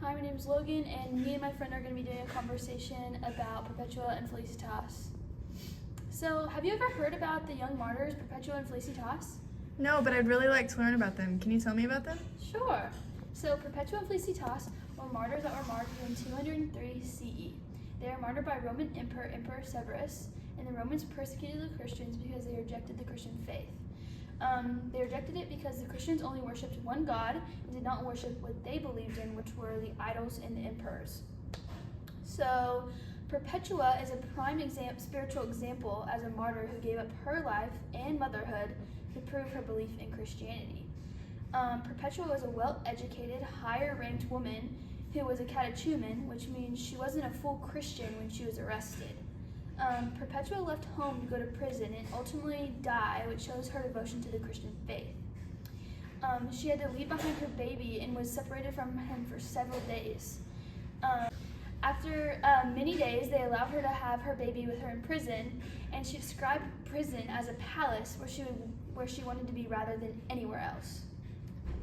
Hi, my name is Logan, and me and my friend are going to be doing a conversation about Perpetua and Felicitas. So, have you ever heard about the young martyrs, Perpetua and Felicitas? No, but I'd really like to learn about them. Can you tell me about them? Sure. So, Perpetua and Felicitas were martyrs that were martyred in 203 CE. They were martyred by Roman Emperor Severus, and the Romans persecuted the Christians because they rejected the Christian faith. They rejected it because the Christians only worshipped one God and did not worship what they believed in, which were the idols and the emperors. So, Perpetua is a prime spiritual example as a martyr who gave up her life and motherhood to prove her belief in Christianity. Perpetua was a well-educated, higher-ranked woman who was a catechumen, which means she wasn't a full Christian when she was arrested. Perpetua left home to go to prison and ultimately die, which shows her devotion to the Christian faith. She had to leave behind her baby and was separated from him for several days. After many days, they allowed her to have her baby with her in prison, and she described prison as a palace where she wanted to be rather than anywhere else.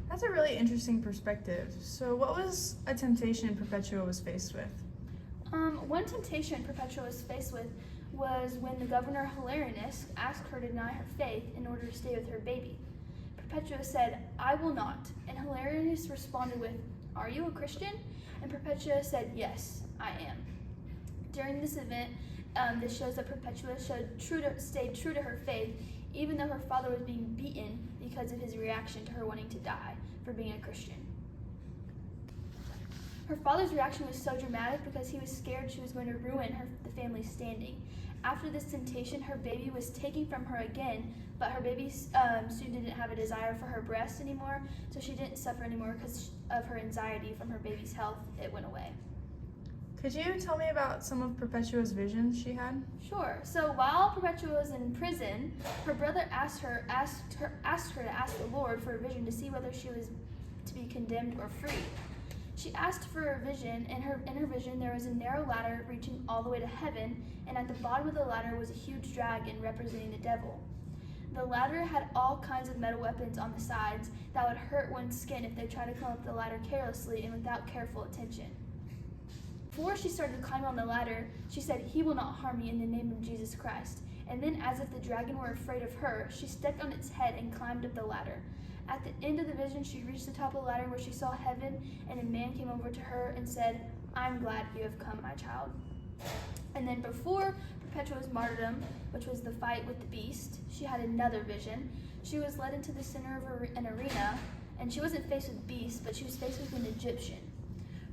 That's a really interesting perspective. So what was a temptation Perpetua was faced with? One temptation Perpetua was faced with was when the governor Hilarius asked her to deny her faith in order to stay with her baby. Perpetua said, "I will not," and Hilarius responded with, "Are you a Christian?" And Perpetua said, "Yes, I am." During this event, this shows that Perpetua stayed true to her faith, even though her father was being beaten because of his reaction to her wanting to die for being a Christian. Her father's reaction was so dramatic because he was scared she was going to ruin the family's standing. After this temptation, her baby was taken from her again, but her baby soon didn't have a desire for her breast anymore, so she didn't suffer anymore because of her anxiety from her baby's health. It went away. Could you tell me about some of Perpetua's visions she had? Sure. So while Perpetua was in prison, her brother asked her to ask the Lord for a vision to see whether she was to be condemned or free. She asked for a vision, and in her vision there was a narrow ladder reaching all the way to heaven, and at the bottom of the ladder was a huge dragon representing the devil. The ladder had all kinds of metal weapons on the sides that would hurt one's skin if they tried to climb up the ladder carelessly and without careful attention. Before she started climbing on the ladder, she said, "He will not harm me in the name of Jesus Christ." And then, as if the dragon were afraid of her, she stepped on its head and climbed up the ladder. At the end of the vision, she reached the top of the ladder where she saw heaven, and a man came over to her and said, "I'm glad you have come, my child." And then before Perpetua's martyrdom, which was the fight with the beast, she had another vision. She was led into the center of an arena, and she wasn't faced with beasts, but she was faced with an Egyptian.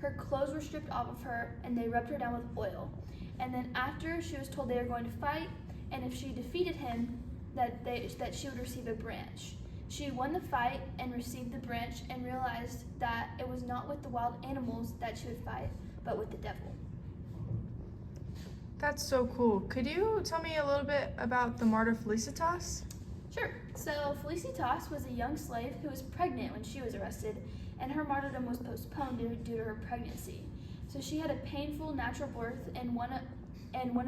Her clothes were stripped off of her, and they rubbed her down with oil. And then after, she was told they were going to fight, and if she defeated him, that she would receive a branch. She won the fight and received the branch and realized that it was not with the wild animals that she would fight, but with the devil. That's so cool. Could you tell me a little bit about the martyr Felicitas? Sure. So Felicitas was a young slave who was pregnant when she was arrested, and her martyrdom was postponed due to her pregnancy. So she had a painful natural birth, and one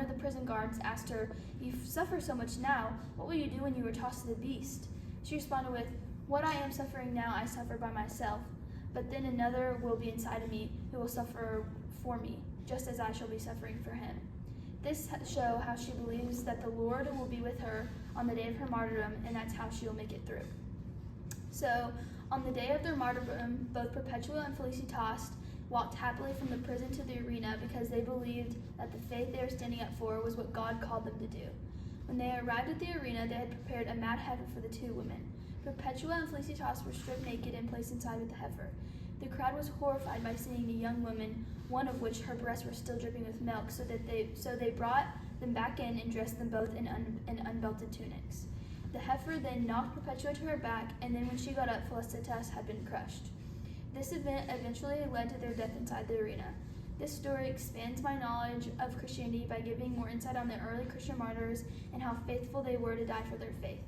of the prison guards asked her, "You suffer so much now. What will you do when you were tossed to the beast?" She responded with, "What I am suffering now, I suffer by myself, but then another will be inside of me who will suffer for me, just as I shall be suffering for him." This shows how she believes that the Lord will be with her on the day of her martyrdom, and that's how she will make it through. So, on the day of their martyrdom, both Perpetua and Felicitas walked happily from the prison to the arena because they believed that the faith they were standing up for was what God called them to do. When they arrived at the arena, they had prepared a mad heifer for the two women. Perpetua and Felicitas were stripped naked and placed inside with the heifer. The crowd was horrified by seeing the young woman, one of which her breasts were still dripping with milk, so they brought them back in and dressed them both in unbelted tunics. The heifer then knocked Perpetua to her back, and then when she got up, Felicitas had been crushed. This event eventually led to their death inside the arena. This story expands my knowledge of Christianity by giving more insight on the early Christian martyrs and how faithful they were to die for their faith.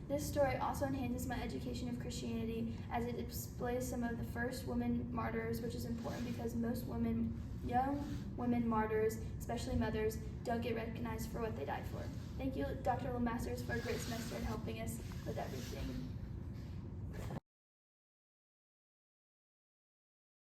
This story also enhances my education of Christianity as it displays some of the first women martyrs, which is important because most young women martyrs, especially mothers, don't get recognized for what they died for. Thank you, Dr. Lemasters, for a great semester and helping us with everything.